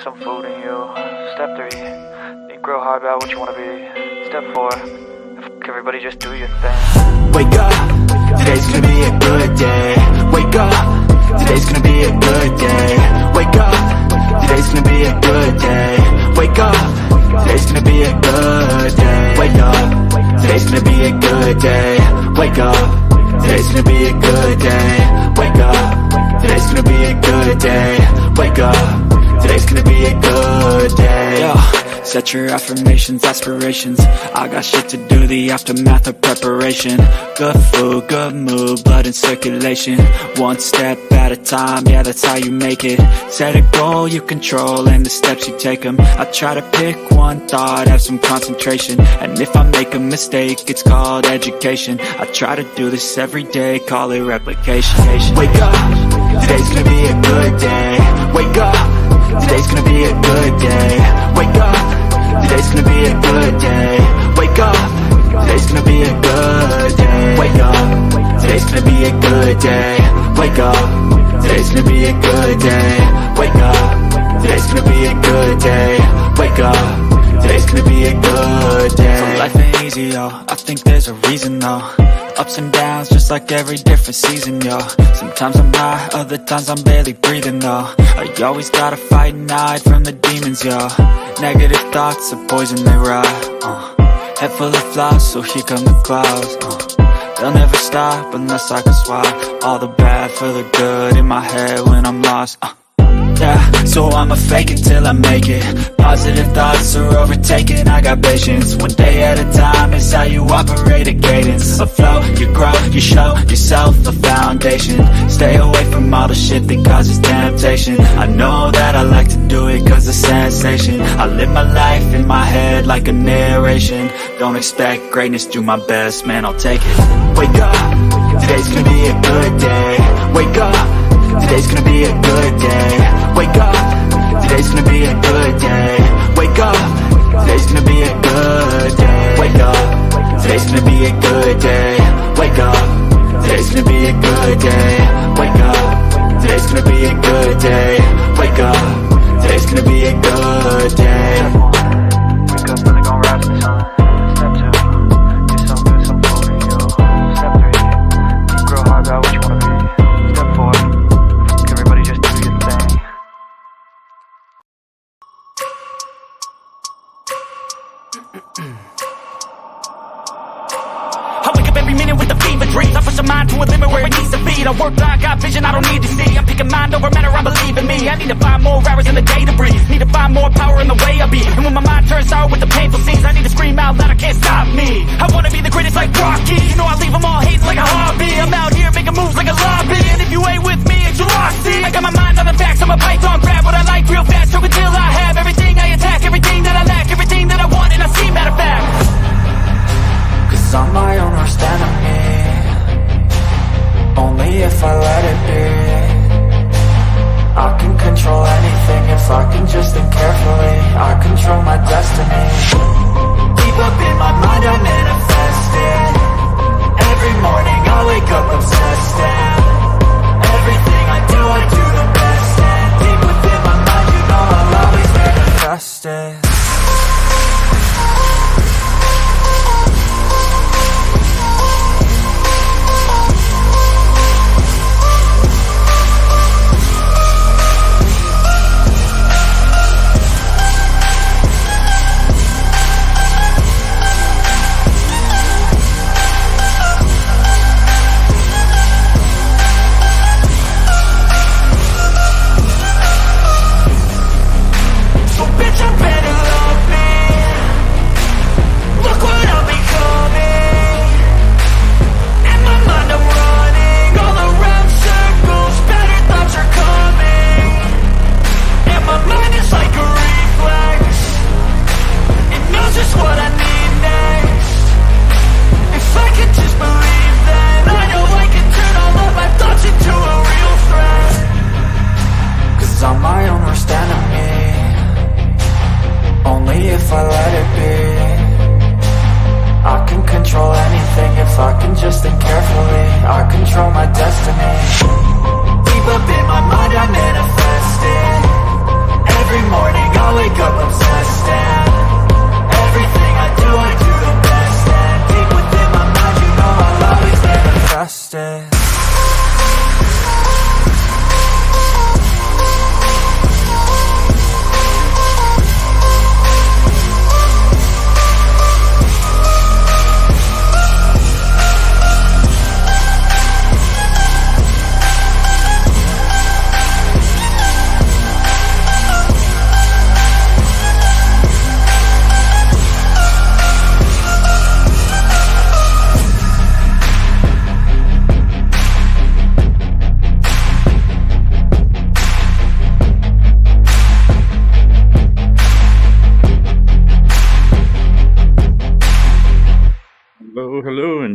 some food in you. Step 3, think real hard about what you wanna be. Step 4, everybody just do your thing. Wake up, today's gonna be a good day. Wake up, today's gonna be a good day. Wake up, today's gonna be a good day. Wake up, today's gonna be a good day. Wake up, today's gonna be a good day. Wake up, today's gonna be a good day. Wake up, today's gonna be a good day. Wake up, today's gonna be a good day. Yo, set your affirmations, aspirations. I got shit to do, the aftermath of preparation. Good food, good mood, blood in circulation. One step at a time, yeah, that's how you make it. Set a goal you control and the steps you take them. I try to pick one thought, have some concentration. And if I make a mistake, it's called education. I try to do this every day, call it replication. Wake up, today's gonna be a good day. Wake up, today's gonna be a good day. Wake up, today's gonna be a good day. Wake up, today's gonna be a good day. Wake up, today's gonna be a good day. Wake up, today's gonna be a good day. Wake up, today's gonna be a good day. Wake up, today's gonna be a good day. So life ain't easy, yo, I think there's a reason though. Ups and downs, just like every different season, yo. Sometimes I'm high, other times I'm barely breathing, though. I always gotta fight and hide from the demons, yo. Negative thoughts are poison, they rot. Head full of flies, so here come the clouds. They'll never stop unless I can swap all the bad for the good in my head when I'm lost. Yeah, so I'ma fake it till I make it. Positive thoughts are overtaken, I got patience. One day at a time is how you operate a cadence. A flow, you grow, you show yourself a foundation. Stay away from all the shit that causes temptation. I know that I like to do it cause it's sensation. I live my life in my head like a narration. Don't expect greatness, do my best, man, I'll take it. Wake up, today's gonna be a good day. Wake up, today's gonna be a good day. Wake up, today's gonna be a good day. Wake up, today's gonna be a good day. Wake up, today's gonna be a good day. Wake up, today's gonna be a good day. Wake up, today's gonna be a good day. Wake up, today's gonna be a good day. Wake up, really gon' rise in the sun. Step 2, get some good, some food in you. Step 3, think real hard about what you wanna be. Step 4, everybody just do your thing. I wake up every minute with the fever dreams. I push my mind to a limit where it needs to be. I work blind, got vision I don't need to see. I'm picking mind over matter, I believe in me. I need to find more hours in the day to breathe. Need to find more power in the way I be. And when my mind turns sour with the painful scenes, I need to scream out loud, I can't stop me. I wanna be the greatest like Rocky. You know I leave them all hating like a hobby. I'm out here making moves like a lobby. And if you ain't with me, it's your loss, see. I got my mind on the facts, I'm a python, grab what I like real fast. Stroke until I have everything I attack, everything that I lack, everything that I want, and I see, matter of fact. Cause I'm my own worst enemy. Only if I let it be. I can control anything if I can just think carefully. I control my destiny.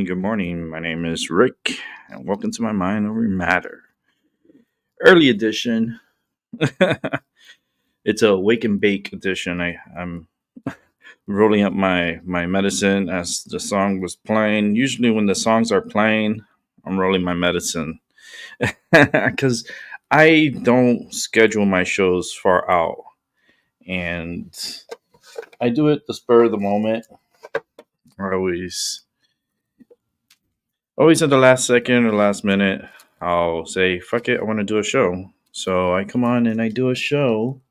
good morning. My name is Rick, and welcome to my Mind Over Matter. Early edition. It's a wake and bake edition. I'm rolling up my medicine as the song was playing. Usually, when the songs are playing, I'm rolling my medicine because I don't schedule my shows far out, and I do it the spur of the moment. I always at the last second or last minute, I'll say, fuck it, I want to do a show. So I come on and I do a show,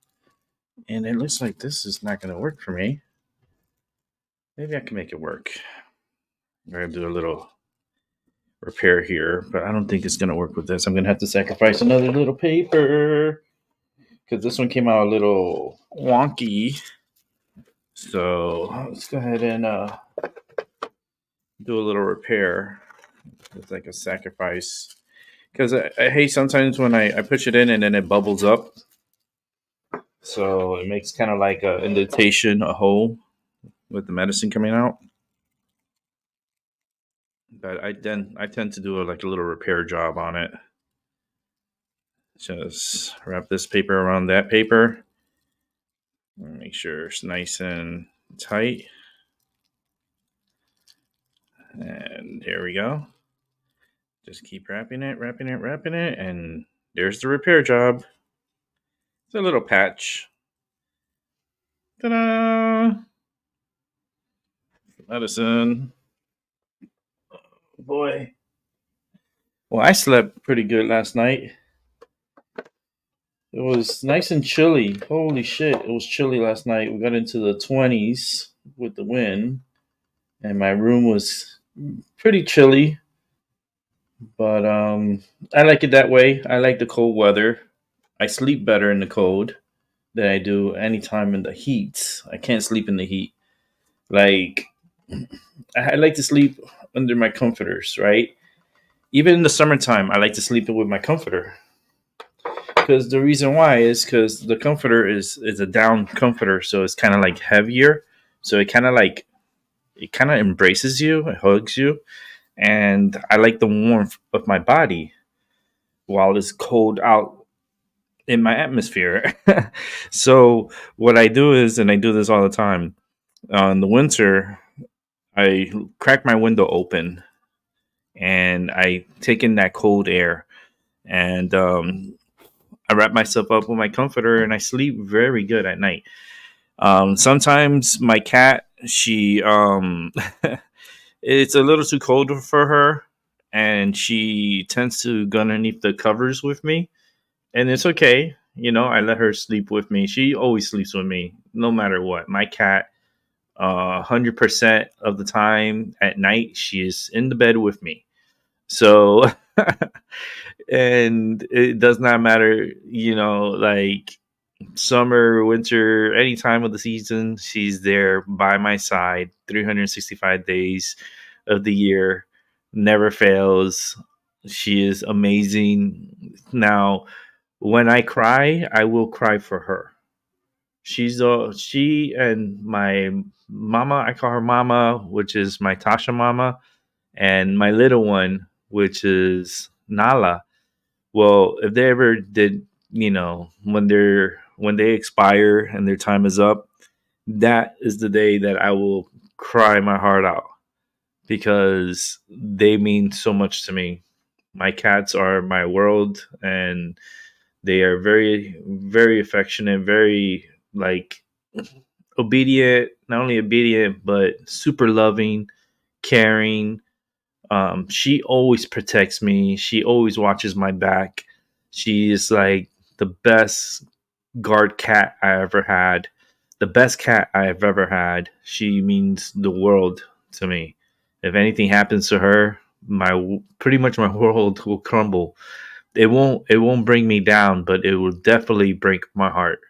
and it looks like this is not going to work for me. Maybe I can make it work. I'm going to do a little repair here, but I don't think it's going to work with this. I'm going to have to sacrifice another little paper because this one came out a little wonky. So let's go ahead and do a little repair. It's like a sacrifice. Because I hate sometimes when I push it in and then it bubbles up. So it makes kind of like an indentation, a hole with the medicine coming out. But I tend to do like a little repair job on it. Just wrap this paper around that paper. Make sure it's nice and tight. And there we go. Just keep wrapping it, and there's the repair job. It's a little patch. Ta-da! Medicine. Oh, boy. Well, I slept pretty good last night. It was nice and chilly. Holy shit, it was chilly last night. We got into the 20s with the wind, and my room was pretty chilly. But I like it that way. I like the cold weather. I sleep better in the cold than I do anytime in the heat. I can't sleep in the heat. Like, I like to sleep under my comforters, right? Even in the summertime, I like to sleep with my comforter. Because the reason why is because the comforter is a down comforter, so it's kind of like heavier. So it kind of embraces you, it hugs you, and I like the warmth of my body while it's cold out in my atmosphere. So what I do is, and I do this all the time, in the winter, I crack my window open and I take in that cold air, and I wrap myself up with my comforter and I sleep very good at night. Sometimes my cat, she it's a little too cold for her, and she tends to go underneath the covers with me, and it's okay. I let her sleep with me. She always sleeps with me, no matter what. My cat, 100% of the time at night, she is in the bed with me. So, and it does not matter, like summer, winter, any time of the season, she's there by my side 365 days of the year, never fails. She is amazing. Now, when I cry, I will cry for her. She and my mama, I call her mama, which is my Tasha mama, and my little one, which is Nala. Well, if they ever did, when they expire and their time is up, that is the day that I will cry my heart out because they mean so much to me. My cats are my world, and they are very, very affectionate, very like obedient, not only obedient, but super loving, caring. She always protects me. She always watches my back. She is like the best guard cat I ever had, the best cat I have ever had. She means the world to me. If anything happens to her, my pretty much my world will crumble. It won't bring me down, but it will definitely break my heart.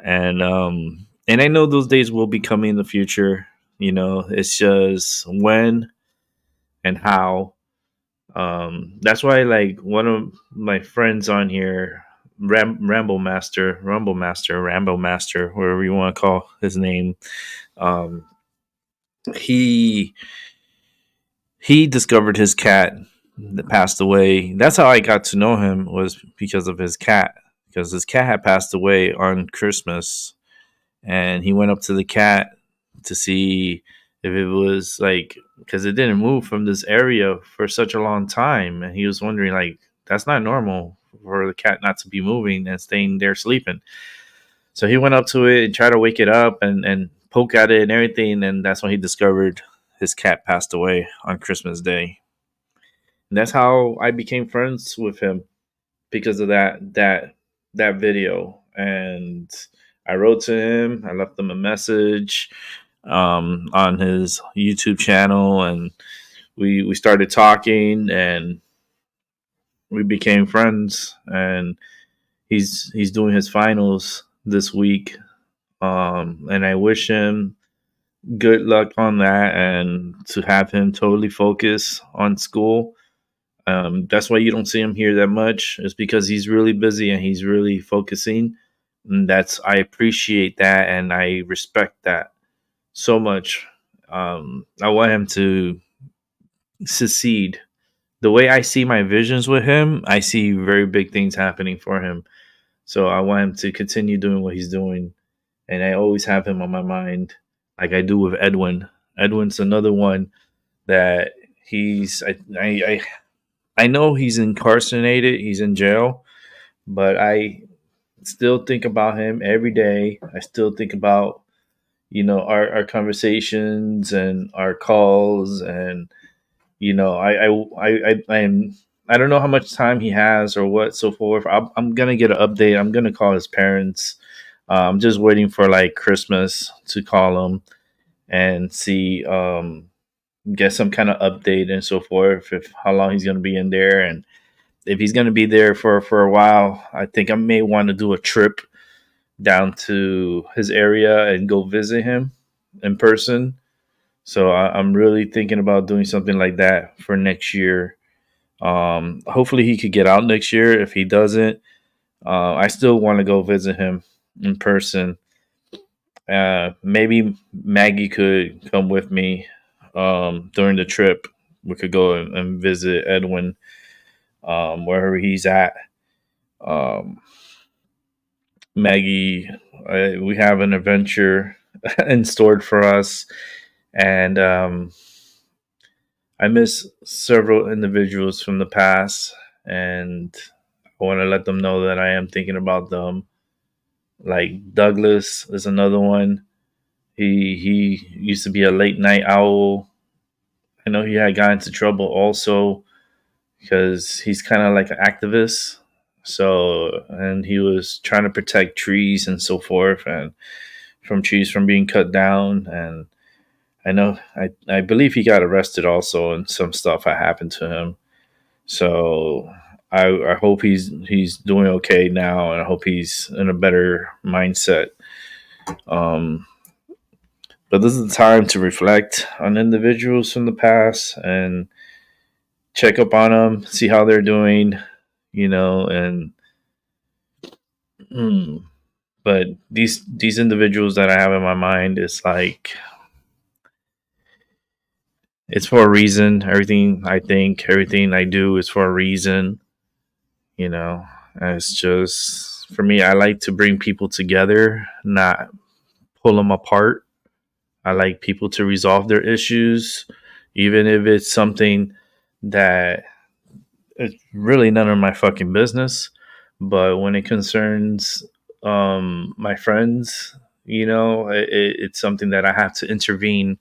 And I know those days will be coming in the future. It's just when and how. That's why, like, one of my friends on here, Rambo Master, whatever you want to call his name, um, he he discovered his cat that passed away. That's how I got to know him, was because of his cat. Because his cat had passed away on Christmas, and he went up to the cat to see if it was like, because it didn't move from this area for such a long time, and he was wondering like, that's not normal for the cat not to be moving and staying there sleeping. So he went up to it and tried to wake it up and poke at it and everything, and that's when he discovered his cat passed away on Christmas Day. And that's how I became friends with him, because of that video. And I wrote to him. I left him a message on his YouTube channel, and we started talking, and we became friends. And he's doing his finals this week, and I wish him good luck on that, and to have him totally focus on school. That's why you don't see him here that much. It's because he's really busy and he's really focusing. And that's, I appreciate that and I respect that so much. I want him to succeed. The way I see my visions with him, I see very big things happening for him. So I want him to continue doing what he's doing. And I always have him on my mind, like I do with Edwin. Edwin's another one that he's, I know he's incarcerated, he's in jail, but I still think about him every day. I still think about, our conversations and our calls, and I don't know how much time he has or what so forth. I'm gonna get an update. I'm gonna call his parents. I'm just waiting for like Christmas to call him and see, get some kind of update and so forth, if how long he's gonna be in there, and if he's going to be there for a while. I think I may want to do a trip down to his area and go visit him in person. So I'm really thinking about doing something like that for next year. Hopefully he could get out next year. If he doesn't, I still want to go visit him in person. Maybe Maggie could come with me during the trip. We could go and visit Edwin, wherever he's at. Um, Maggie, we have an adventure in store for us, and I miss several individuals from the past, and I want to let them know that I am thinking about them. Like Douglas is another one. He used to be a late night owl. I know he had got into trouble also because he's kind of like an activist. So, and he was trying to protect trees and so forth, and from trees from being cut down. And I believe he got arrested also, and some stuff had happened to him. So I hope he's doing okay now, and I hope he's in a better mindset. Um, but this is the time to reflect on individuals from the past and check up on them, see how they're doing, and mm, but these individuals that I have in my mind is like, it's for a reason. Everything I think, everything I do is for a reason. It's just for me. I like to bring people together, not pull them apart. I like people to resolve their issues, even if it's something that it's really none of my fucking business. But when it concerns my friends, it's something that I have to intervene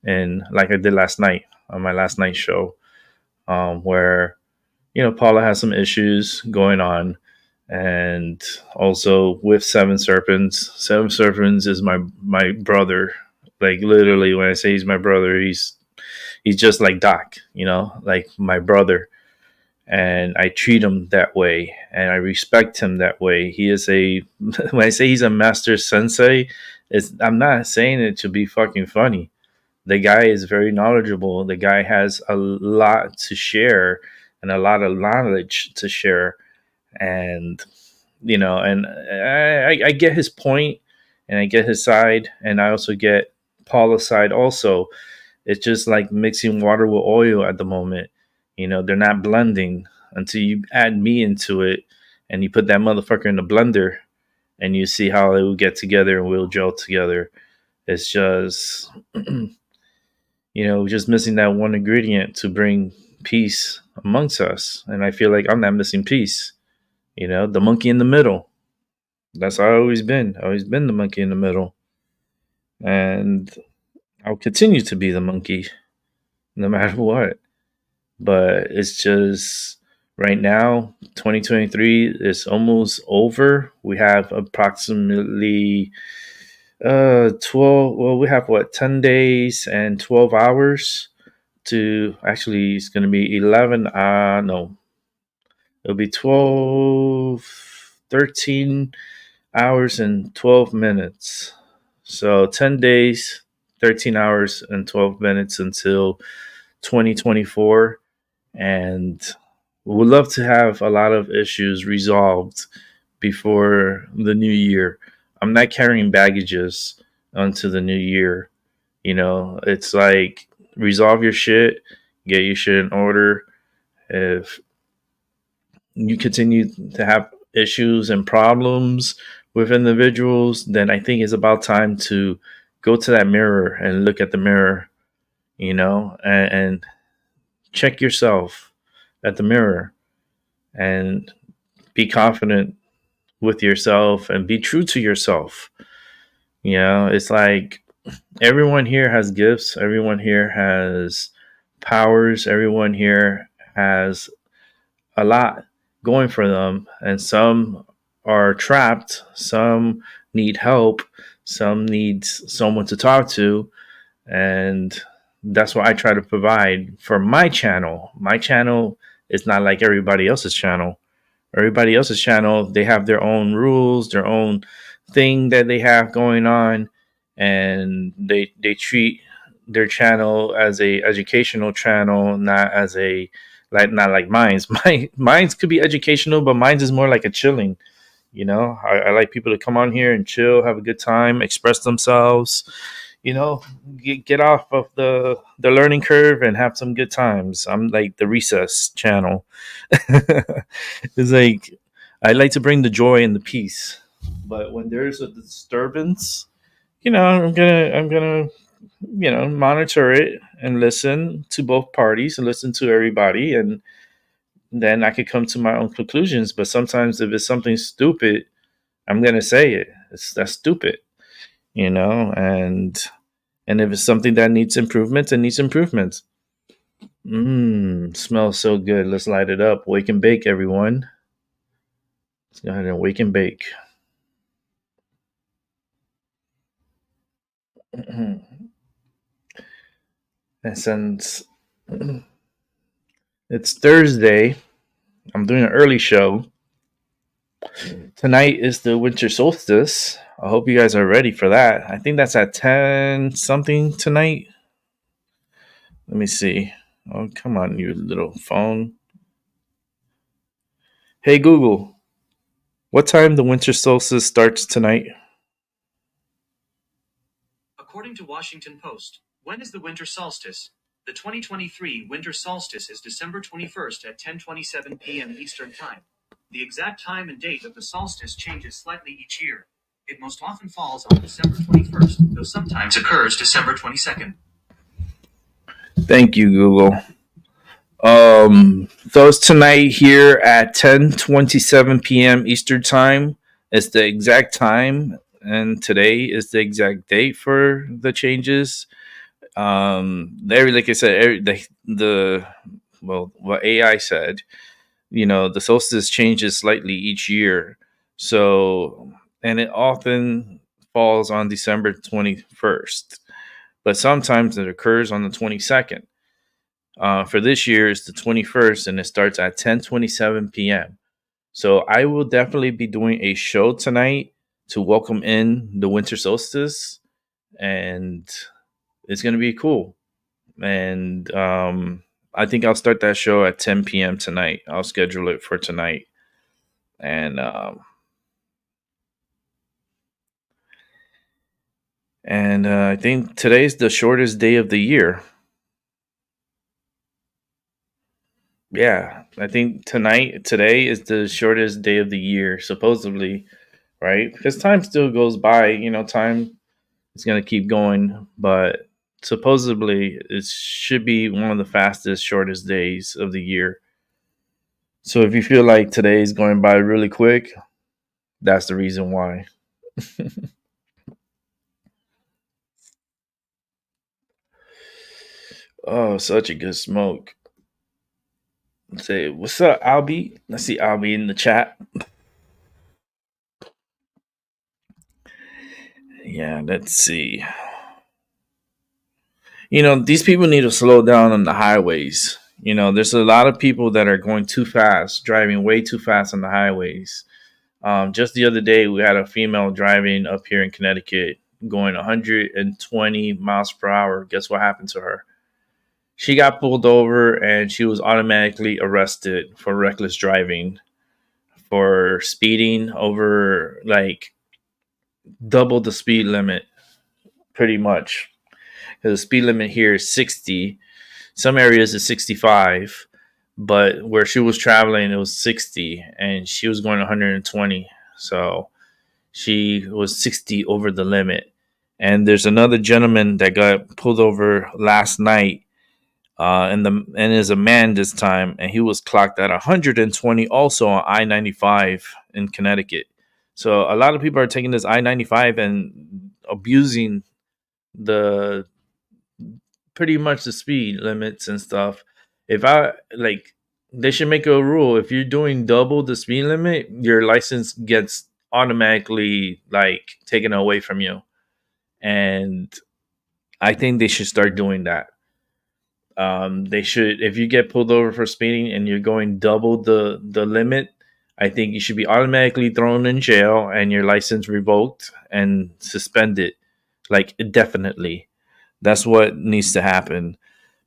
in, like I did last night on my last night show, where Paula has some issues going on, and also with Seven Serpents. Seven Serpents is my brother. Like literally, when I say he's my brother, he's just like Doc, like my brother, and I treat him that way, and I respect him that way. He is a when I say he's a master sensei, I'm not saying it to be fucking funny. The guy is very knowledgeable. The guy has a lot to share and a lot of knowledge to share, and and I get his point, and I get his side, and I also get Paula's side also. It's just like mixing water with oil at the moment. They're not blending until you add me into it and you put that motherfucker in the blender and you see how it will get together and will gel together. It's just, just missing that one ingredient to bring peace amongst us. And I feel like I'm not missing peace. The monkey in the middle. That's how I've always been. I've always been the monkey in the middle. And I'll continue to be the monkey no matter what. But it's just right now, 2023 is almost over. We have approximately 12, well, we have what, 10 days and 12 hours to actually, it's going to be 11, no, it'll be 12, 13 hours and 12 minutes. So 10 days, 13 hours and 12 minutes until 2024. And we would love to have a lot of issues resolved before the new year. I'm not carrying baggages onto the new year. It's like resolve your shit, get your shit in order. If you continue to have issues and problems with individuals, then I think it's about time to go to that mirror and look at the mirror, and check yourself at the mirror and be confident with yourself and be true to yourself. It's like everyone here has gifts, everyone here has powers, everyone here has a lot going for them, and some are trapped, some need help, some need someone to talk to, and that's what I try to provide for my channel. My channel is not like everybody else's channel. Everybody else's channel, they have their own rules, their own thing that they have going on, and they treat their channel as a educational channel, not as a not like mine's. Mine's could be educational, but mine's is more like a chilling. I like people to come on here and chill, have a good time, express themselves. Get off of the learning curve and have some good times. I'm like the recess channel. It's like I like to bring the joy and the peace, but when there's a disturbance, I'm gonna monitor it and listen to both parties and listen to everybody, and then I could come to my own conclusions. But sometimes if it's something stupid, I'm gonna say it. That's stupid, and if it's something that needs improvement, it needs improvement. Smells so good. Let's light it up. Wake and bake, everyone. Let's go ahead and wake and bake. And since it's Thursday, I'm doing an early show. Tonight is the winter solstice. I hope you guys are ready for that. I think that's at 10 something tonight. Let me see. Oh, come on, you little phone. Hey, Google, what time the winter solstice starts tonight? According to Washington Post, when is the winter solstice? The 2023 winter solstice is December 21st at 10:27 p.m. Eastern Time. The exact time and date of the solstice changes slightly each year. It most often falls on December 21st, though sometimes occurs December 22nd. Thank you, Google. So it's tonight here at 10:27 p.m. Eastern Time. It's the exact time, and today is the exact date for the changes. Like I said, what AI said, the solstice changes slightly each year. So, and it often falls on December 21st, but sometimes it occurs on the 22nd. For this year, it's the 21st, and it starts at 10:27 p.m. So I will definitely be doing a show tonight to welcome in the winter solstice, and it's going to be cool. And I think I'll start that show at 10 p.m. tonight. I'll schedule it for tonight. And I think today's the shortest day of the year. Yeah, I think today is the shortest day of the year, supposedly, right? Because time still goes by. Time is going to keep going, but supposedly it should be one of the fastest, shortest days of the year. So if you feel like today is going by really quick, that's the reason why. Oh, such a good smoke. Say, what's up, Albie? Let's see Albie in the chat. Yeah, let's see. These people need to slow down on the highways. There's a lot of people that are going too fast, driving way too fast on the highways. Just the other day, we had a female driving up here in Connecticut going 120 miles per hour. Guess what happened to her? She got pulled over and she was automatically arrested for reckless driving, for speeding over like double the speed limit, pretty much. Because the speed limit here is 60. Some areas is 65, but where she was traveling, it was 60, and she was going 120. So she was 60 over the limit. And there's another gentleman that got pulled over last night, and is a man this time, and he was clocked at 120 also on I-95 in Connecticut. So a lot of people are taking this I-95 and abusing the pretty much the speed limits and stuff. If I like, they should make a rule. If you're doing double the speed limit, your license gets automatically like taken away from you. And I think they should start doing that. They should, if you get pulled over for speeding and you're going double the limit, I think you should be automatically thrown in jail and your license revoked and suspended, like indefinitely. That's what needs to happen,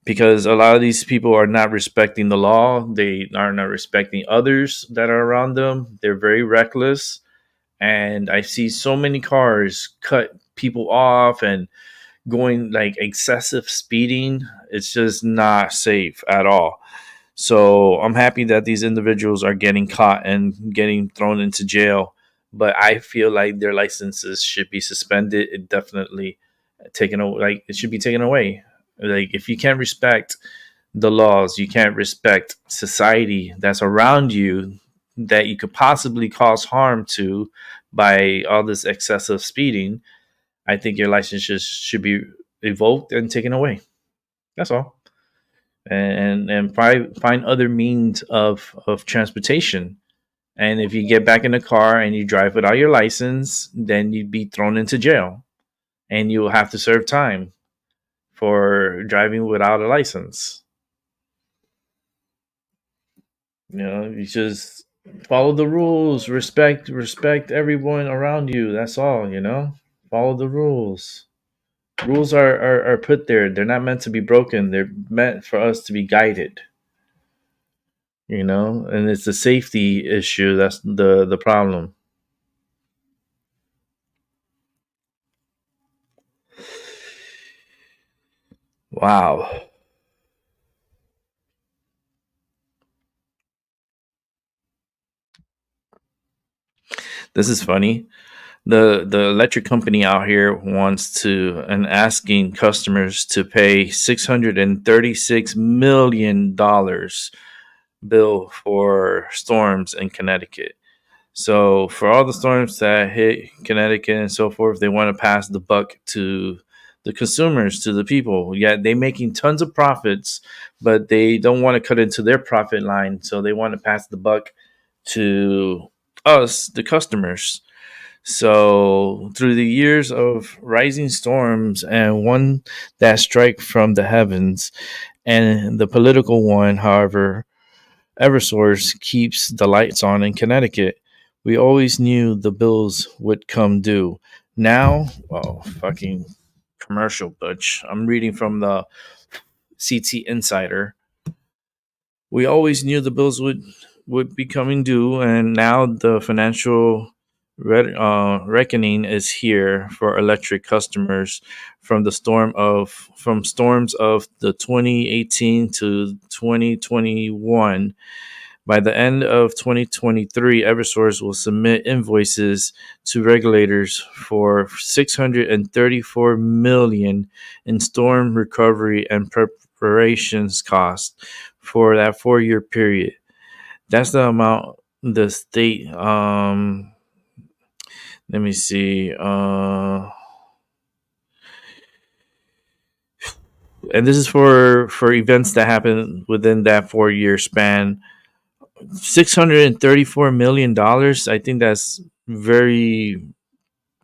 because a lot of these people are not respecting the law. They are not respecting others that are around them. They're very reckless. And I see so many cars cut people off and going like excessive speeding. It's just not safe at all. So I'm happy that these individuals are getting caught and getting thrown into jail. But I feel like their licenses should be suspended. It definitely taken away. Like it should be taken away. Like if you can't respect the laws, you can't respect society that's around you, that you could possibly cause harm to by all this excessive speeding. I think your license should be revoked and taken away. That's all. And find other means of transportation. And if you get back in the car and you drive without your license, then you'd be thrown into jail and you will have to serve time for driving without a license. You just follow the rules, respect everyone around you. That's all. Follow the rules. Rules are put there. They're not meant to be broken. They're meant for us to be guided. And it's the safety issue that's the problem. Wow. This is funny. The electric company out here wants to and asking customers to pay $636 million bill for storms in Connecticut. So for all the storms that hit Connecticut and so forth, they want to pass the buck to the consumers, to the people. Yeah, they're making tons of profits, but they don't want to cut into their profit line. So they want to pass the buck to us, the customers. So through the years of rising storms and one that strike from the heavens and the political one, however, Eversource keeps the lights on in Connecticut. We always knew the bills would come due. Now, well, fucking commercial, Butch. I'm reading from the CT Insider. We always knew the bills would be coming due, and now the financial reckoning is here for electric customers from storms of the 2018 to 2021. By the end of 2023, Eversource will submit invoices to regulators for 634 million in storm recovery and preparations costs for that 4-year period. That's the amount the state. Let me see. And this is for events that happen within that 4-year span. $634 million. I think that's very,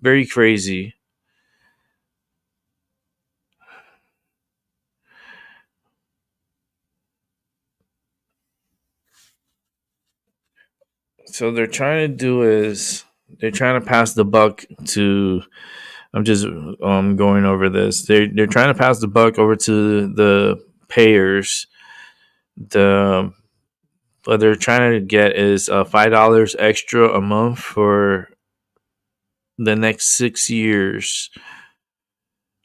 very crazy. So they're trying to do is they're trying to pass the buck to. I'm just going over this. They're trying to pass the buck over to the payers. The What they're trying to get is $5 extra a month for the next 6 years,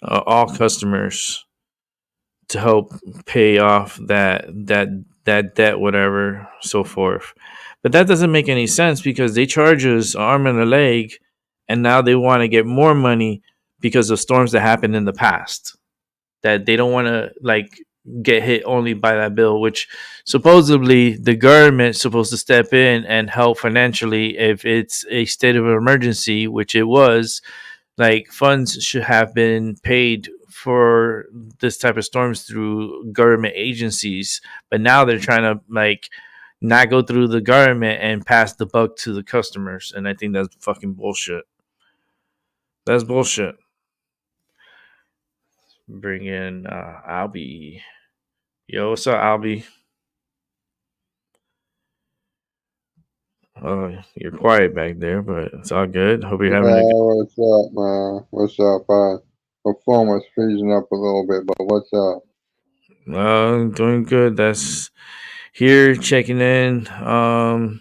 all customers, to help pay off that debt, whatever, so forth. But that doesn't make any sense because they charge us an arm and a leg, and now they want to get more money because of storms that happened in the past. That they don't want to like get hit only by that bill, which supposedly the government's supposed to step in and help financially if it's a state of emergency, which it was. Like funds should have been paid for this type of storms through government agencies, but now they're trying to like not go through the government and pass the buck to the customers, and I think that's fucking bullshit. That's bullshit. Bring in Albie. Yo, what's up, Albie? You're quiet back there, but it's all good. Hope you're having a good. What's up, man? What's up? My phone was freezing up a little bit, but what's up? Doing good. That's here checking in. I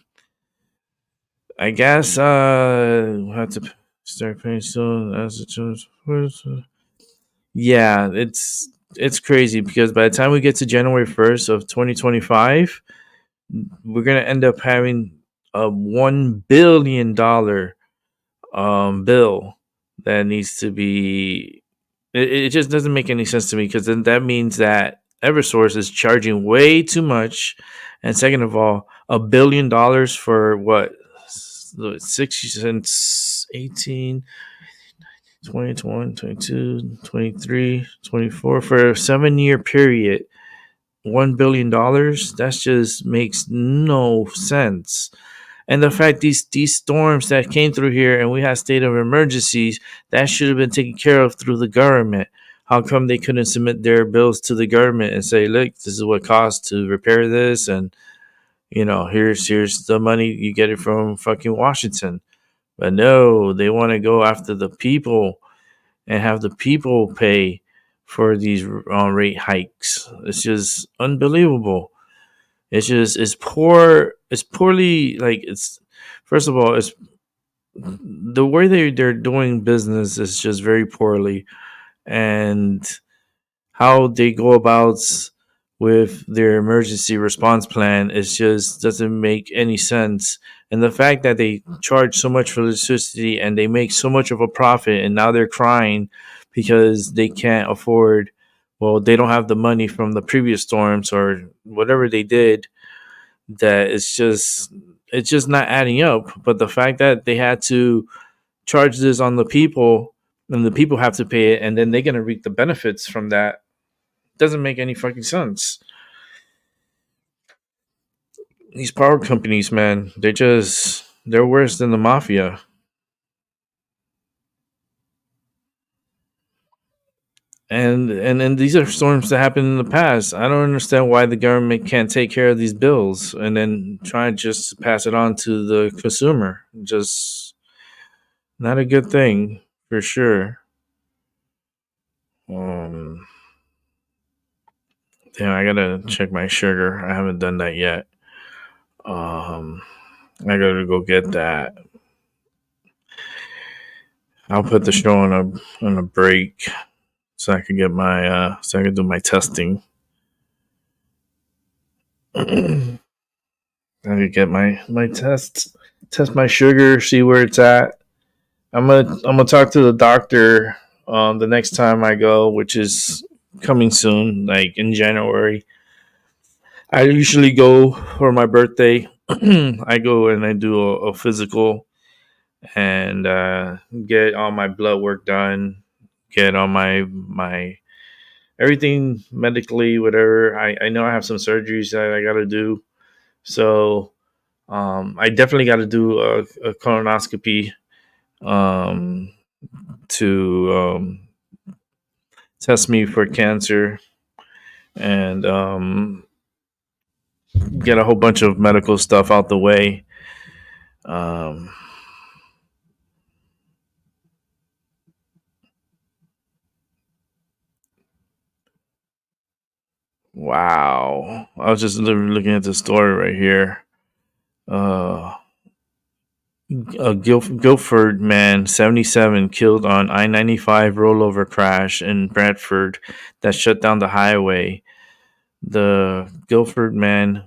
guess we'll have to start paying soon. Yeah, it's crazy because by the time we get to January 1st of 2025, we're gonna end up having a $1 billion bill that needs to be. It just doesn't make any sense to me because then that means that Eversource is charging way too much, and second of all, $1 billion for what 6 since 18, 20, 21, 22, 23, 24 for a 7-year period. $1 billion. That just makes no sense. And the fact these storms that came through here and we had state of emergencies, that should have been taken care of through the government. How come they couldn't submit their bills to the government and say, look, this is what it costs to repair this, and here's the money, you get it from fucking Washington. But no, they want to go after the people and have the people pay for these rate hikes. It's just unbelievable. It's poor. It's poorly, like, it's first of all, it's the way they're doing business is just very poorly, and how they go about with their emergency response plan is just doesn't make any sense. And the fact that they charge so much for electricity and they make so much of a profit, and now they're crying because they can't afford. Well, they don't have the money from the previous storms or whatever they did. That it's just not adding up. But the fact that they had to charge this on the people and the people have to pay it, and then they're gonna reap the benefits from that, doesn't make any fucking sense. These power companies, man, they're worse than the mafia. And these are storms that happened in the past. I don't understand why the government can't take care of these bills and then try and just pass it on to the consumer. Just not a good thing for sure. Um, Damn, I gotta check my sugar. I haven't done that yet. I gotta go get that. I'll put the show on a break so I can get my so I can do my testing. I can get my tests, test my sugar, see where it's at. I'm gonna talk to the doctor the next time I go, which is coming soon, like in January. I usually go for my birthday. I go and I do a physical and get all my blood work done, get all my everything medically, whatever. I know I have some surgeries that I got to do, so I definitely got to do a colonoscopy um, to test me for cancer and get a whole bunch of medical stuff out the way. Um, wow, I was just literally looking at the story right here. Uh, a Guilford man, 77, killed on I-95 rollover crash in Bradford that shut down the highway. The Guilford man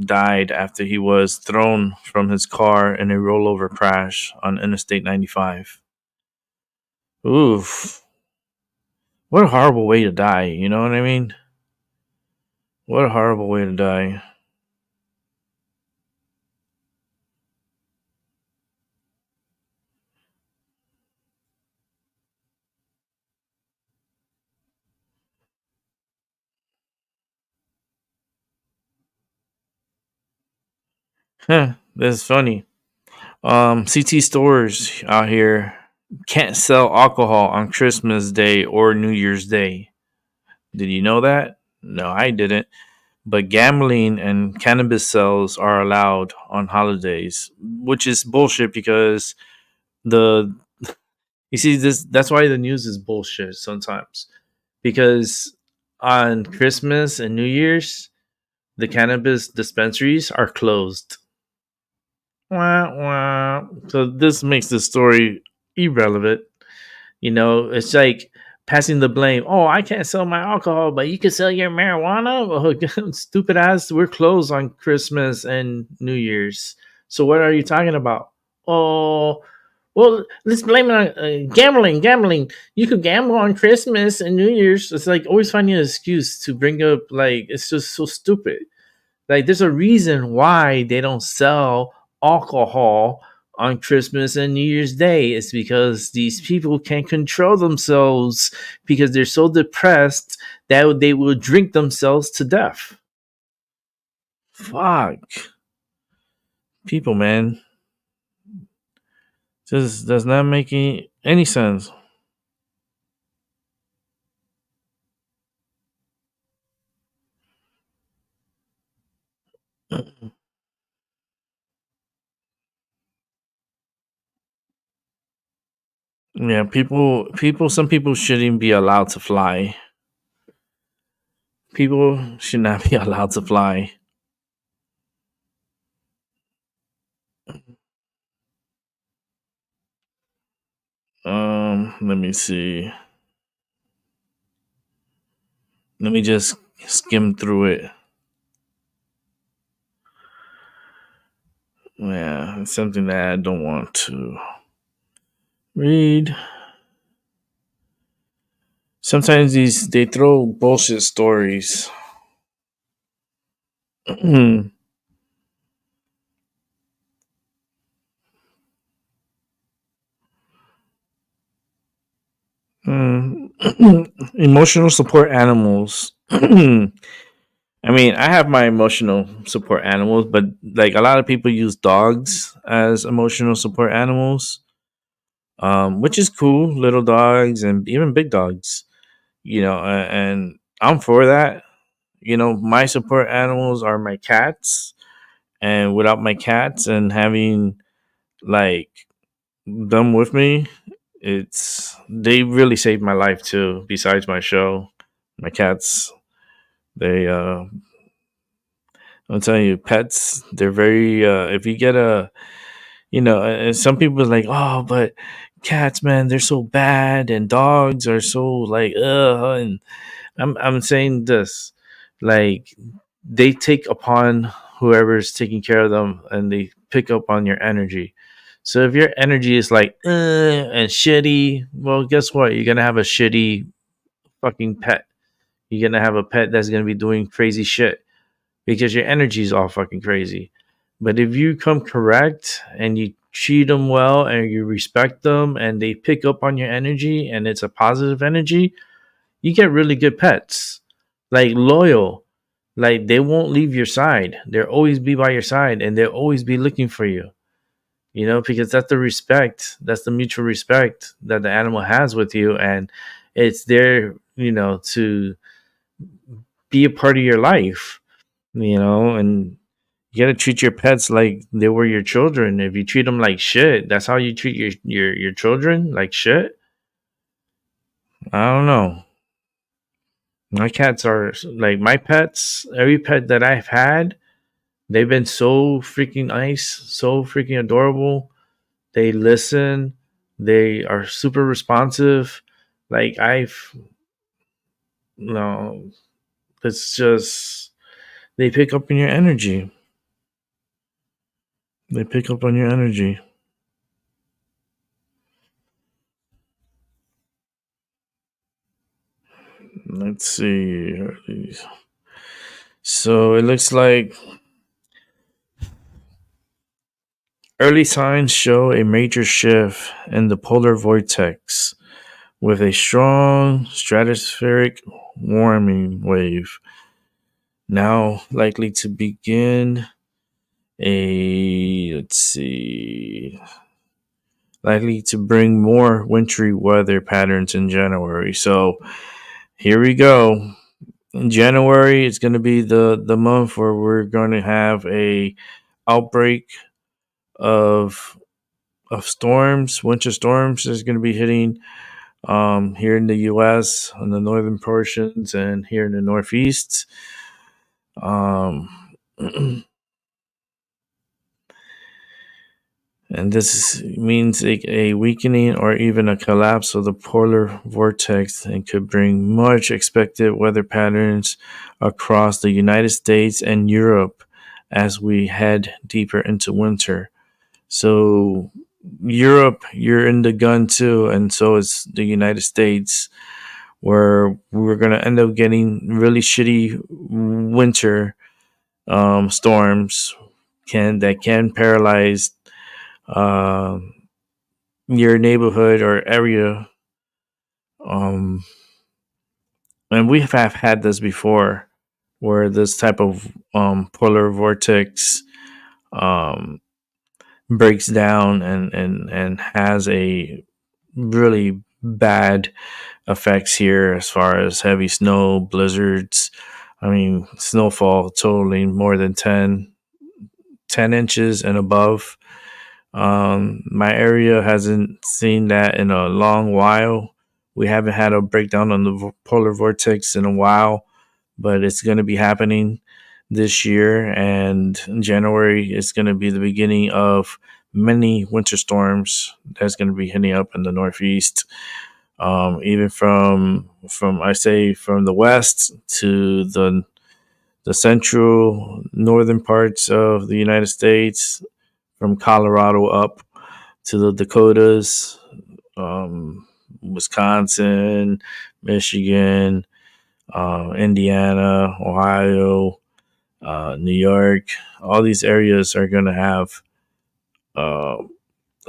died after he was thrown from his car in a rollover crash on Interstate 95. Oof. What a horrible way to die. You know what I mean? What a horrible way to die. Huh, that's funny. CT stores out here can't sell alcohol on Christmas Day or New Year's Day. Did you know that? No, I didn't. But gambling and cannabis sales are allowed on holidays, which is bullshit because the you see this that's why the news is bullshit sometimes. Because on Christmas and New Year's, the cannabis dispensaries are closed. Wah, wah. So this makes the story irrelevant. You know, it's like passing the blame. Oh, I can't sell my alcohol, but you can sell your marijuana. Oh, stupid ass. We're closed on Christmas and New Year's. So what are you talking about? Oh, well, let's blame it on gambling. Gambling. You could gamble on Christmas and New Year's. It's like always finding an excuse to bring up. Like it's just so stupid. Like there's a reason why they don't sell alcohol on Christmas and New Year's Day. It's because these people can't control themselves because they're so depressed that they will drink themselves to death. Fuck. People, man. Just does not make any sense. Yeah, some people shouldn't be allowed to fly. People should not be allowed to fly. Let me see. Let me just skim through it. Yeah, it's something that I don't want to read. Sometimes they throw bullshit stories. Emotional support animals. I mean, I have my emotional support animals, but like a lot of people use dogs as emotional support animals, which is cool. Little dogs and even big dogs, you know, and I'm for that. You know, my support animals are my cats, and without my cats and having like them with me, it's they really saved my life too. Besides my show, my cats, they I'm telling you, pets, they're very if you get a, you know, and some people are like, oh, but cats, man, they're so bad, and dogs are so like, and I'm saying this, like, they take upon whoever's taking care of them, and they pick up on your energy. So if your energy is like and shitty, well, guess what? You're gonna have a shitty fucking pet. You're gonna have a pet that's gonna be doing crazy shit because your energy is all fucking crazy. But if you come correct and you treat them well and you respect them and they pick up on your energy and it's a positive energy, you get really good pets. Like loyal. Like they won't leave your side. They'll always be by your side and they'll always be looking for you. You know, because that's the respect, that's the mutual respect that the animal has with you, and it's there, to be a part of your life, and you gotta treat your pets like they were your children. If you treat them like shit, that's how you treat your children, like shit. I don't know. My cats are like my pets. Every pet that I've had, they've been so freaking nice, so freaking adorable. They listen. They are super responsive. Like I've no, it's just they pick up on your energy. They pick up on your energy. Let's see. So it looks like early signs show a major shift in the polar vortex with a strong stratospheric warming wave now likely to begin let's see, likely to bring more wintry weather patterns in January. So here we go. In January is going to be the month where we're going to have a outbreak of storms. Winter storms is going to be hitting here in the U.S. on the northern portions and here in the Northeast. Um, and this means a weakening or even a collapse of the polar vortex and could bring much expected weather patterns across the United States and Europe as we head deeper into winter. So Europe, you're in the gun too, and so is the United States, where we're gonna end up getting really shitty winter storms can paralyze um, your neighborhood or area. Um, and we have had this before, where this type of polar vortex um, breaks down and has a really bad effects here as far as heavy snow, blizzards. I mean, snowfall totaling more than 10 inches and above. My area hasn't seen that in a long while. We haven't had a breakdown on the polar vortex in a while, but it's going to be happening this year. And in January is going to be the beginning of many winter storms that's going to be hitting up in the Northeast. Even from I say from the west to the central northern parts of the United States, from Colorado up to the Dakotas, Wisconsin, Michigan, Indiana, Ohio, New York. All these areas are going to have uh,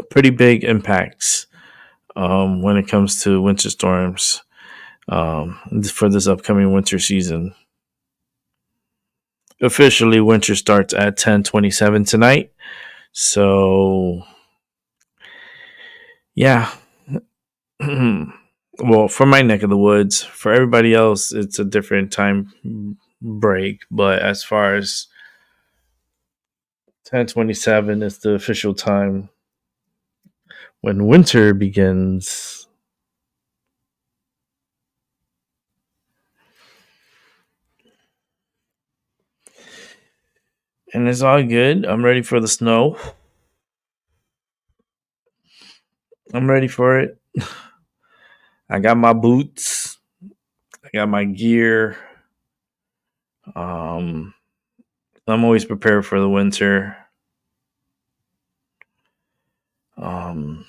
pretty big impacts when it comes to winter storms for this upcoming winter season. Officially, winter starts at 10:27 tonight. So, yeah. Well, for my neck of the woods, for everybody else, it's a different time break. But as far as 10:27 is the official time when winter begins. And it's all good. I'm ready for the snow. I'm ready for it. I got my boots. I got my gear. Um, I'm always prepared for the winter. Um,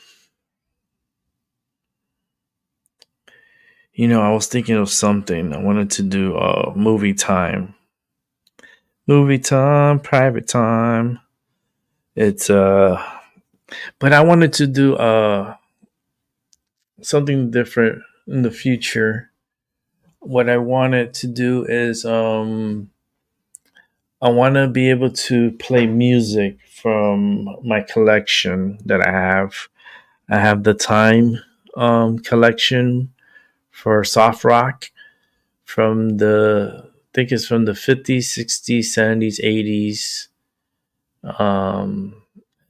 I was thinking of something. I wanted to do a movie time, private time. It's but I wanted to do something different in the future. What I wanted to do is I want to be able to play music from my collection that I have. I have the Time collection for soft rock from I think it's from the 50s, 60s, 70s, 80s, um,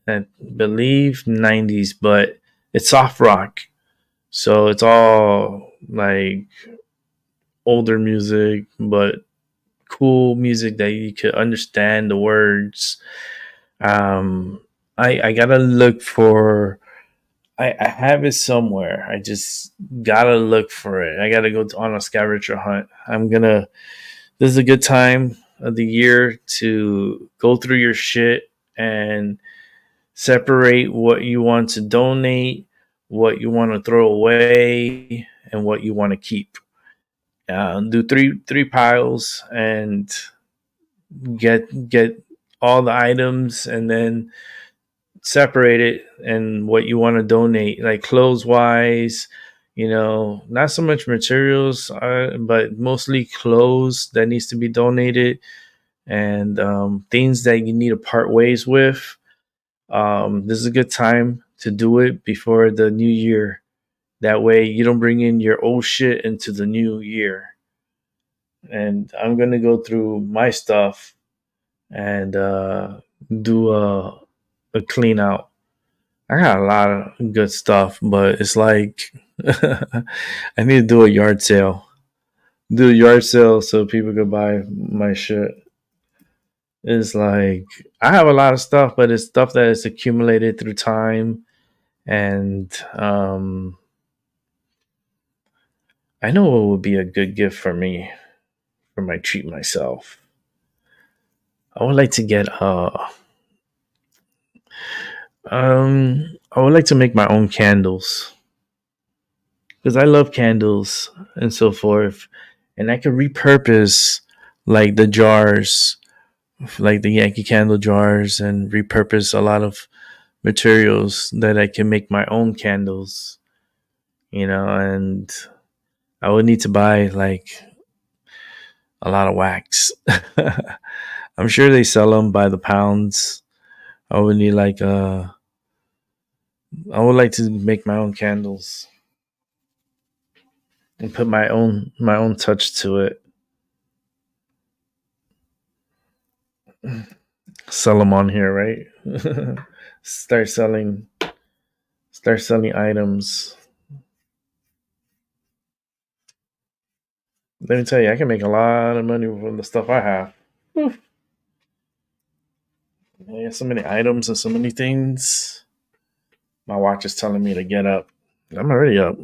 I believe 90s, but it's soft rock. So it's all like older music, but cool music that you could understand the words. Um, I gotta look for. I have it somewhere. I just gotta look for it. I gotta go on a scavenger hunt. This is a good time of the year to go through your shit and separate what you want to donate, what you want to throw away, and what you want to keep. Do three piles and get all the items, and then separate it and what you want to donate, like clothes wise. Not so much materials, but mostly clothes that needs to be donated, and things that you need to part ways with. This is a good time to do it before the new year. That way, you don't bring in your old shit into the new year. And I'm gonna go through my stuff and do a clean out. I got a lot of good stuff, but it's like I need to do a yard sale. Do a yard sale so people could buy my shit. It's like I have a lot of stuff, but it's stuff that is accumulated through time, and I know what would be a good gift for me for my treat myself. I would like to get I would like to make my own candles because I love candles and so forth, and I could repurpose like the jars, like the Yankee Candle jars, and repurpose a lot of materials that I can make my own candles. And I would need to buy like a lot of wax. I'm sure they sell them by the pounds. I would need like I would like to make my own candles and put my own touch to it. Sell them on here, right? start selling start selling items. Let me tell you, I can make a lot of money from the stuff I have. I got so many items and so many things. My watch is telling me to get up. I'm already up.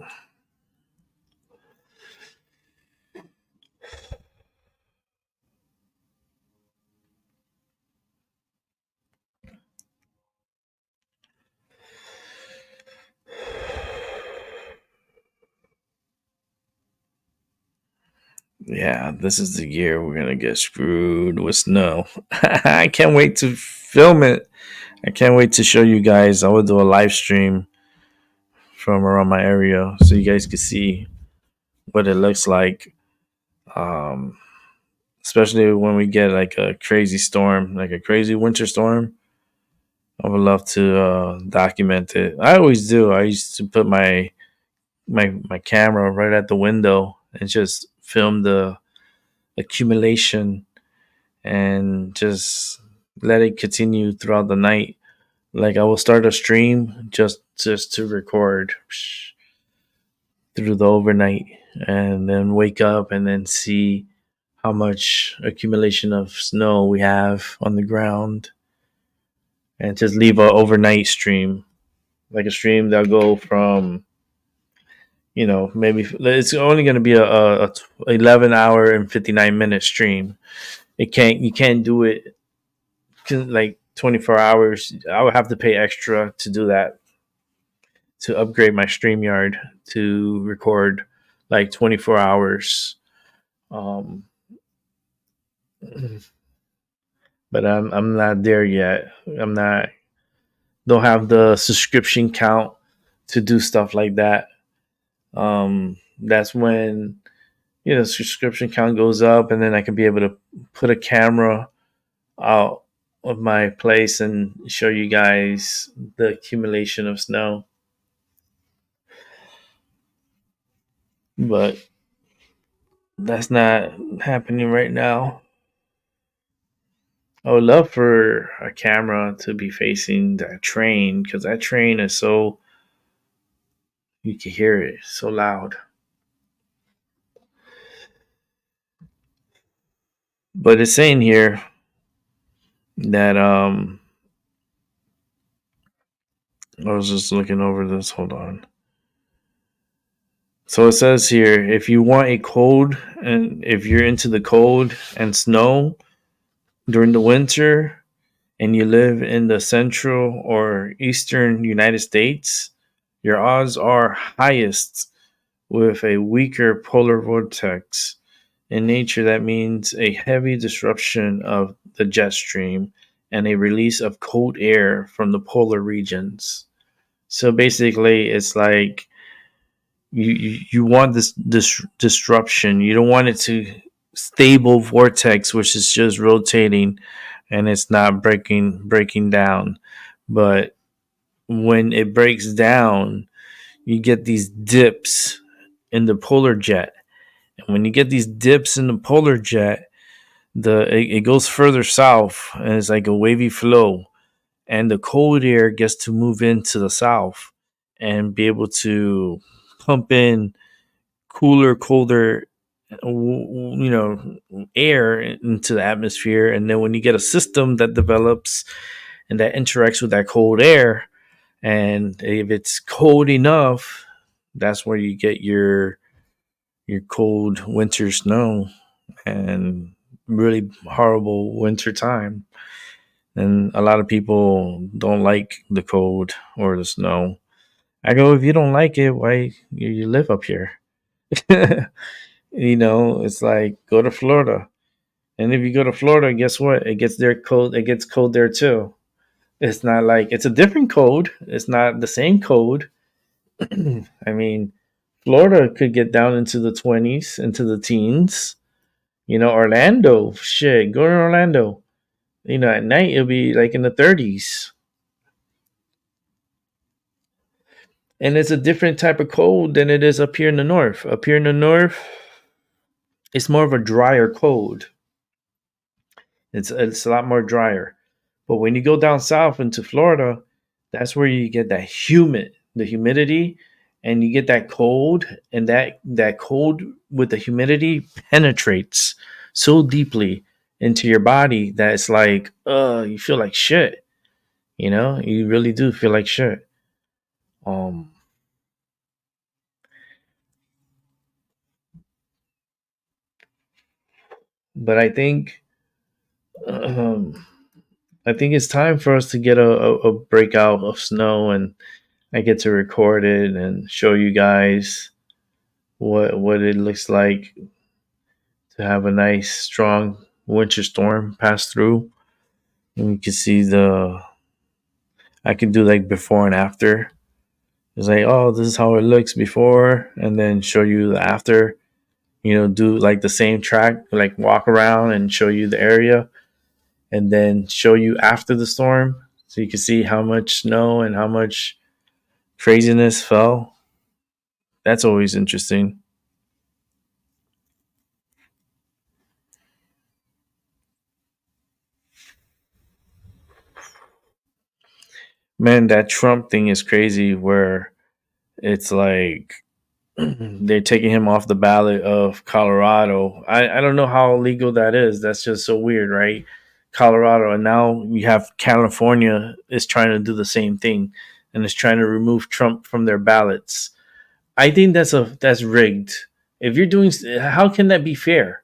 Yeah, this is the year we're gonna get screwed with snow. I can't wait to film it. I can't wait to show you guys. I will do a live stream from around my area so you guys can see what it looks like. Um, Especially when we get like a crazy storm, like a crazy winter storm. I would love to document it. I always do. I used to put my camera right at the window and just film the accumulation and just let it continue throughout the night. Like I will start a stream just to record through the overnight, and then wake up and then see how much accumulation of snow we have on the ground, and just leave a overnight stream. like a stream that'll go from, maybe it's only going to be a 11 hour and 59 minute stream. You can't do it like 24 hours. I would have to pay extra to do that, to upgrade my StreamYard to record like 24 hours. Um, but I'm not there yet. I'm not don't have the subscription count to do stuff like that. That's when subscription count goes up, and then I can be able to put a camera out of my place and show you guys the accumulation of snow. But that's not happening right now. I would love for a camera to be facing that train, because that train is so, you can hear it so loud. But it's saying here that I was just looking over this. Hold on. So it says here, if you want a cold, and if you're into the cold and snow during the winter, and you live in the central or eastern United States, your odds are highest with a weaker polar vortex. In nature, that means a heavy disruption of the jet stream and a release of cold air from the polar regions. So basically, it's like you want this disruption. You don't want it to stable vortex, which is just rotating and it's not breaking down. But when it breaks down, you get these dips in the polar jet. And when you get these dips in the polar jet, it goes further south, and it's like a wavy flow, and the cold air gets to move into the south and be able to pump in colder air into the atmosphere. And then when you get a system that develops and that interacts with that cold air, and if it's cold enough, that's where you get your cold winter snow and really horrible winter time. And a lot of people don't like the cold or the snow. I go, if you don't like it, why you live up here? It's like, go to Florida. And if you go to Florida, guess what? It gets there cold. It gets cold there too. It's not like, it's a different cold. It's not the same cold. I mean, Florida could get down into the 20s, into the teens. Orlando, shit, go to Orlando. At night it'll be like in the 30s. And it's a different type of cold than it is up here in the north. Up here in the north, it's more of a drier cold. It's a lot more drier. But when you go down south into Florida, that's where you get the humidity, and you get that cold, and that cold with the humidity penetrates so deeply into your body that it's like, you feel like shit. You really do feel like shit. Um, but um, I think it's time for us to get a breakout of snow, and I get to record it and show you guys what it looks like to have a nice strong winter storm pass through. And you can see I can do like before and after. It's like, oh, this is how it looks before, and then show you the after. Do like the same track, like walk around and show you the area, and then show you after the storm, so you can see how much snow and how much craziness fell. That's always interesting. Man, that Trump thing is crazy, where it's like they're taking him off the ballot of Colorado. I don't know how legal that is. That's just so weird, right? Colorado, and now you have California is trying to do the same thing. and is trying to remove Trump from their ballots. I think that's rigged. If you're doing, how can that be fair?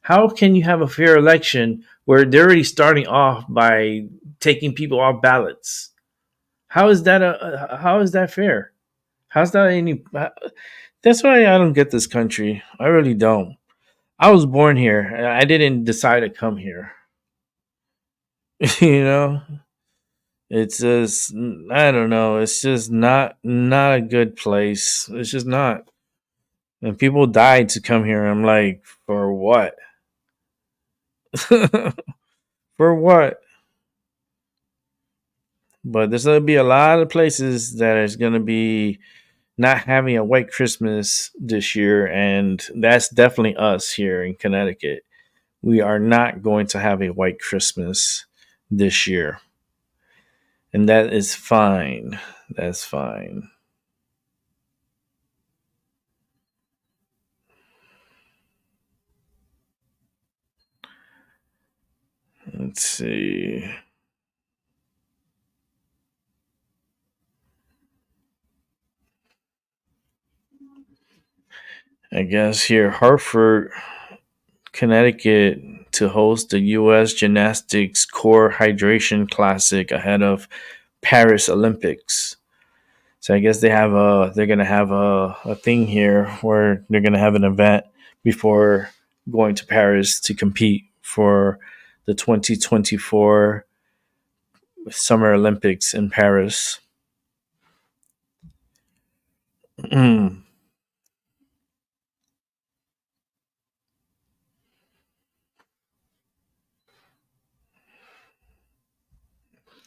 How can you have a fair election where they're already starting off by taking people off ballots? How is that fair? How's that any? That's why I don't get this country. I really don't. I was born here. I didn't decide to come here. you know, it's just I don't know. It's just not a good place. It's just not. And people died to come here. I'm like, for what? for what? But there's gonna be a lot of places that is gonna be not having a white Christmas this year, and that's definitely us here in Connecticut. We are not going to have a white Christmas this year, and that is fine. That's fine. Let's see. I guess here, Hartford, Connecticut, to host the U.S. Gymnastics Core Hydration Classic ahead of Paris Olympics. So I guess they're gonna have a thing here where they're gonna have an event before going to Paris to compete for the 2024 Summer Olympics in Paris.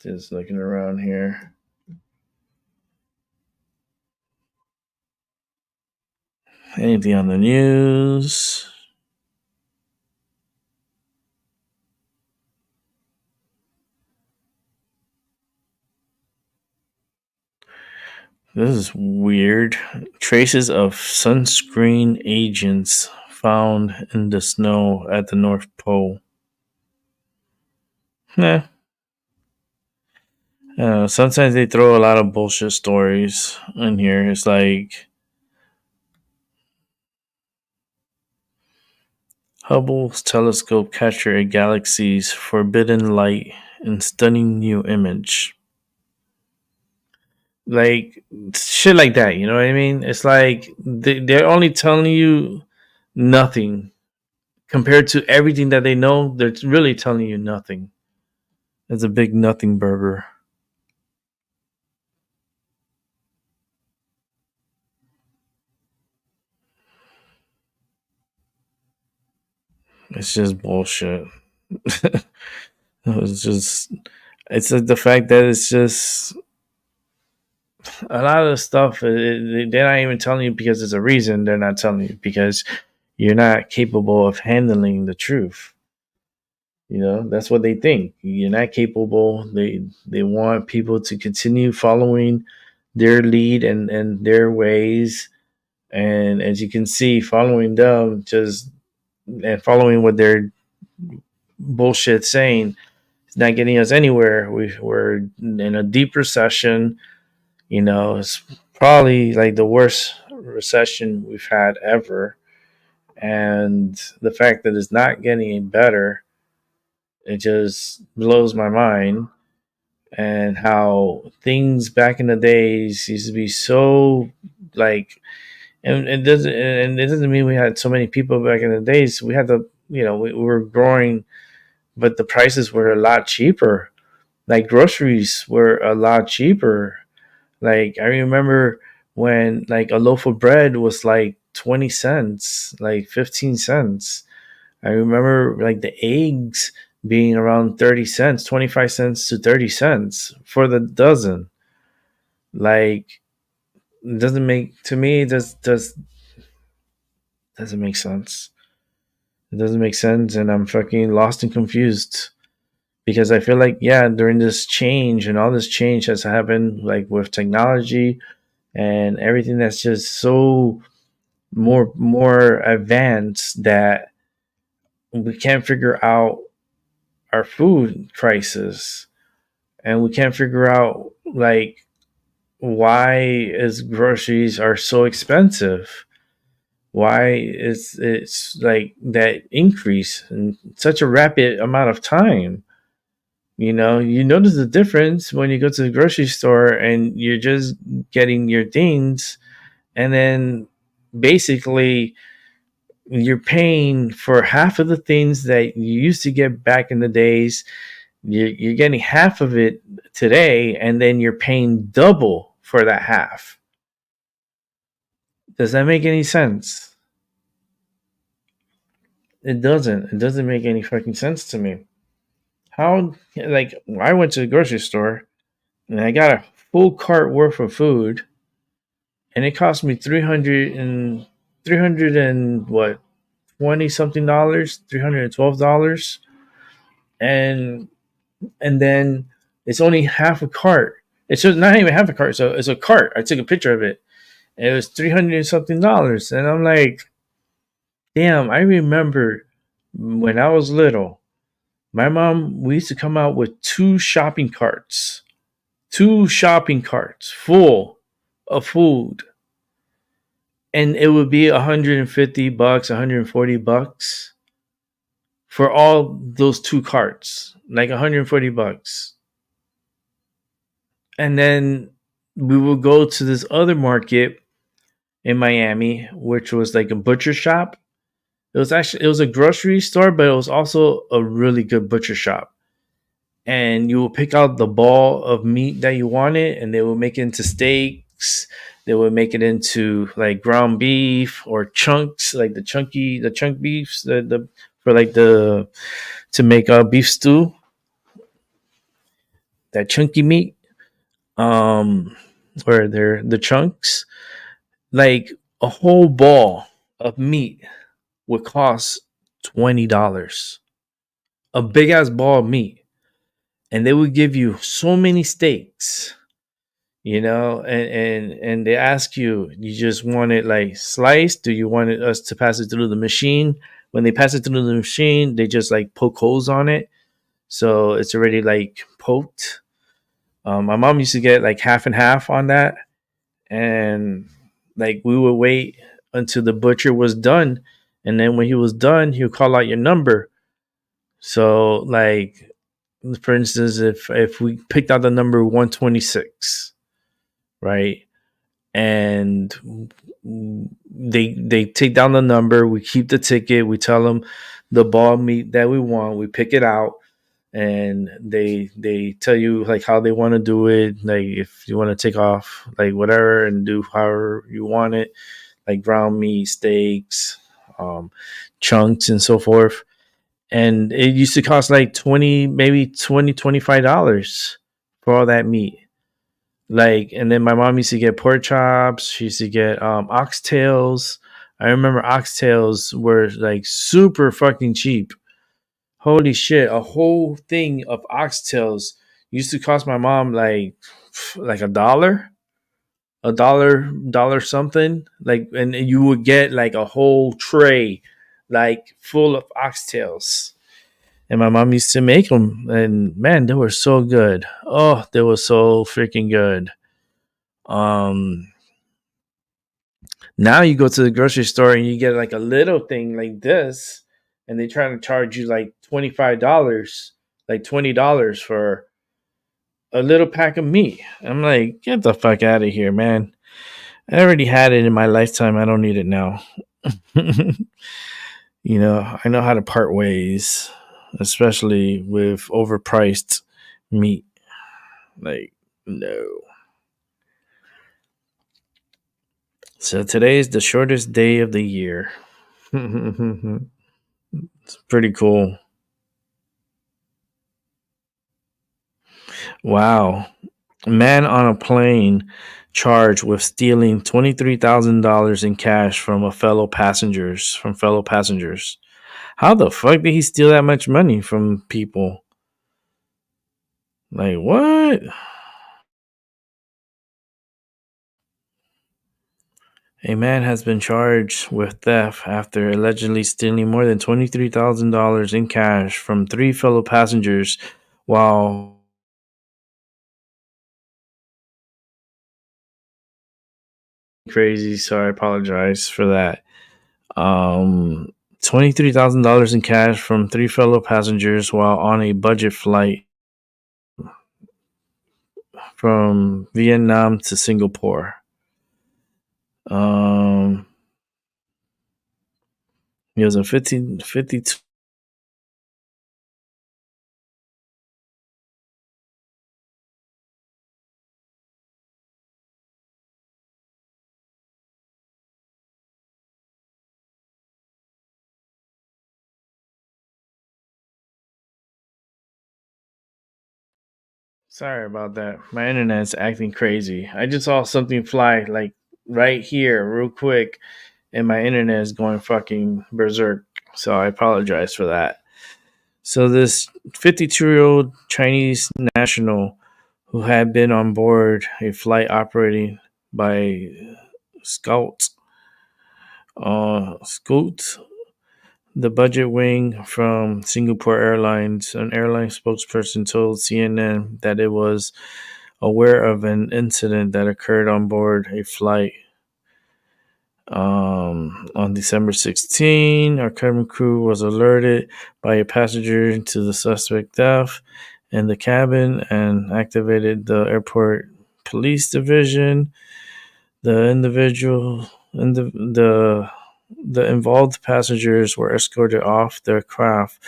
Just looking around here. Anything on the news? This is weird. Traces of sunscreen agents found in the snow at the North Pole. Nah. Sometimes they throw a lot of bullshit stories in here. It's like Hubble's telescope captured a galaxy's forbidden light in stunning new image. Like shit like that, you know what I mean? It's like they're only telling you nothing compared to everything that they know. They're really telling you nothing. It's a big nothing burger. It's just bullshit. it's just it's like the fact that it's just a lot of the stuff. They're not even telling you because there's a reason. They're not telling you because you're not capable of handling the truth. You know, that's what they think. You're not capable. They want people to continue following their lead and their ways. And as you can see, following them just and following what they're bullshit saying, it's not getting us anywhere. We're in a deep recession. You know, it's probably like the worst recession we've had ever. And the fact that it's not getting any better, it just blows my mind. And how things back in the days used to be so like, and it doesn't mean we had so many people back in the days. We had the, we were growing, but the prices were a lot cheaper. Like groceries were a lot cheaper. Like I remember when like a loaf of bread was like 20 cents, like 15 cents. I remember like the eggs being around 30 cents, 25 cents to 30 cents for the dozen. Like it doesn't make to me it doesn't make sense. It doesn't make sense and I'm fucking lost and confused because I feel like yeah, during this change and all this change has happened like with technology and everything that's just so more advanced that we can't figure out our food crisis and we can't figure out like why is groceries are so expensive? Why is it's like that increase in such a rapid amount of time? You notice the difference when you go to the grocery store and you're just getting your things, and then basically you're paying for half of the things that you used to get back in the days. You're getting half of it today, and then you're paying double for that half. Does that make any sense? It doesn't. It doesn't make any fucking sense to me. How, like, I went to the grocery store and I got a full cart worth of food, and it cost me 300 and what, 20 something dollars, $312. And and then it's only half a cart. It's just not even half a cart. So it's a cart. I took a picture of it. And it was 300 something dollars. And I'm like, damn, I remember when I was little, my mom, we used to come out with two shopping carts full of food. And it would be $150, $140 for all those two carts, like $140. And then we would go to this other market in Miami, which was like a butcher shop. It was a grocery store, but it was also a really good butcher shop. And you will pick out the ball of meat that you wanted, and they will make it into steaks. They would make it into like ground beef or chunks, like the chunk beefs, the for like the to make a beef stew, that chunky meat. Um, where they're the chunks, like a whole ball of meat would cost $20. A big ass ball of meat, and they would give you so many steaks, and they ask you, you just want it like sliced? Do you want us to pass it through the machine? When they pass it through the machine, they just like poke holes on it, so it's already like poked. My mom used to get like half and half on that, and like we would wait until the butcher was done, and then when he was done, he would call out your number. So like, for instance, if we picked out the number 126, right, and they take down the number, we keep the ticket, we tell them the ball meat that we want, we pick it out, and they tell you like how they want to do it, like if you want to take off like whatever and do however you want it, like ground meat, steaks, um, chunks, and so forth. And it used to cost like 20, maybe 20, $25 for all that meat. Like, and then my mom used to get pork chops. She used to get oxtails. I remember oxtails were like super fucking cheap. Holy shit! A whole thing of oxtails used to cost my mom like a dollar something. Like, and you would get like a whole tray, like full of oxtails. And my mom used to make them, and man, they were so good. Oh, they were so freaking good. Um, Now you go to the grocery store and you get like a little thing like this, and they try to charge you like $25, like $20 for a little pack of meat. I'm like, get the fuck out of here, man. I already had it in my lifetime. I don't need it now. I know how to part ways, especially with overpriced meat. Like, no. So today is the shortest day of the year. It's pretty cool. Wow. Man on a plane charged with stealing $23,000 in cash from fellow passengers. How the fuck did he steal that much money from people? Like, what? A man has been charged with theft after allegedly stealing more than $23,000 in cash from three fellow passengers while crazy, so I apologize for that. $23,000 in cash from three fellow passengers while on a budget flight from Vietnam to Singapore. He was a 52. Sorry about that. My internet's acting crazy. I just saw something fly like right here, real quick, and my internet is going fucking berserk. So I apologize for that. So this 52-year-old Chinese national who had been on board a flight operating by Scoot, the budget wing from Singapore Airlines, an airline spokesperson told CNN that it was aware of an incident that occurred on board a flight on December 16. Our cabin crew was alerted by a passenger to the suspect death in the cabin and activated the airport police division. The individual and the involved passengers were escorted off their craft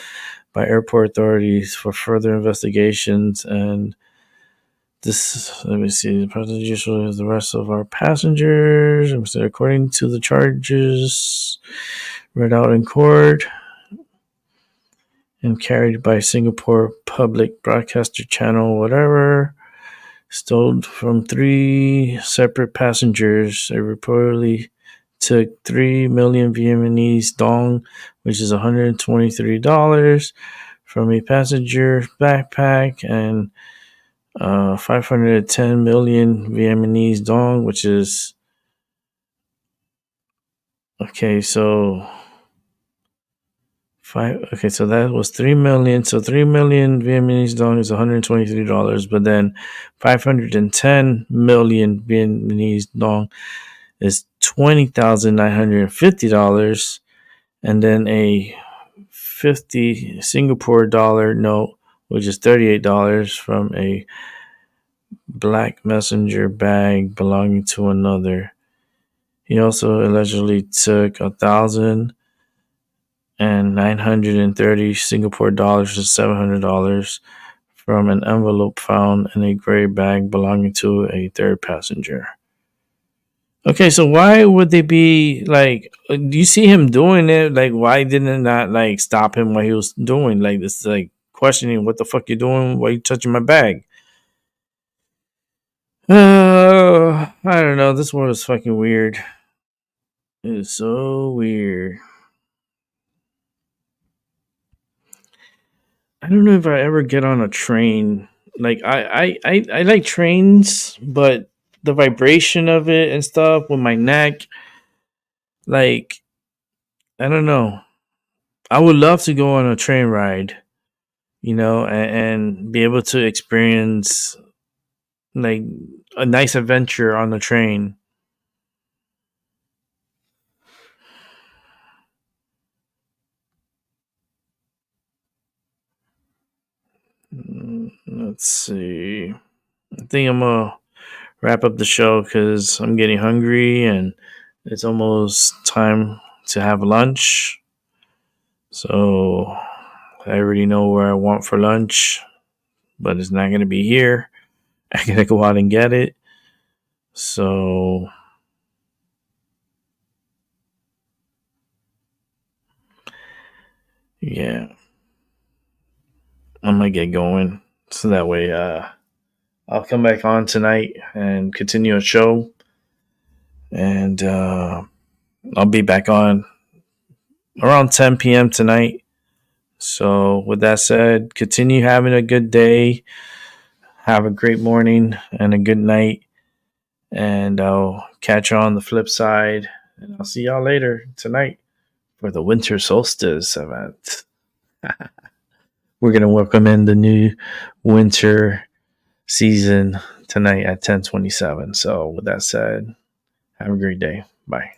by airport authorities for further investigations. And this, let me see, the passengers was the rest of our passengers. According to the charges read out in court and carried by Singapore Public Broadcaster Channel, whatever, stole from three separate passengers. They reportedly took 3 million Vietnamese dong, which is $123, from a passenger backpack, and 510 million Vietnamese dong, which is okay. So so that was 3 million. So 3 million Vietnamese dong is $123, but then 510 million Vietnamese dong is $20,950, and then a 50 Singapore dollar note, which is $38, from a black messenger bag belonging to another. He also allegedly took 1,930 Singapore dollars to $700 from an envelope found in a gray bag belonging to a third passenger. Okay, so why would they be like? Do you see him doing it? Like, why didn't it not like stop him while he was doing like this? Like questioning, what the fuck you doing? Why you touching my bag? I don't know. This world is fucking weird. It is so weird. I don't know if I ever get on a train. Like I like trains, but the vibration of it and stuff with my neck, like I don't know. I would love to go on a train ride, and be able to experience like a nice adventure on the train. Let's see. I think I'm gonna wrap up the show because I'm getting hungry and it's almost time to have lunch. So I already know where I want for lunch, but it's not gonna be here. I gotta go out and get it. So yeah, I'm gonna get going. So that way, I'll come back on tonight and continue a show, and I'll be back on around 10 p.m. tonight. So with that said, continue having a good day. Have a great morning and a good night. And I'll catch you on the flip side. And I'll see y'all later tonight for the winter solstice event. We're going to welcome in the new winter season tonight at 10:27. So with that said, Have a great day. Bye.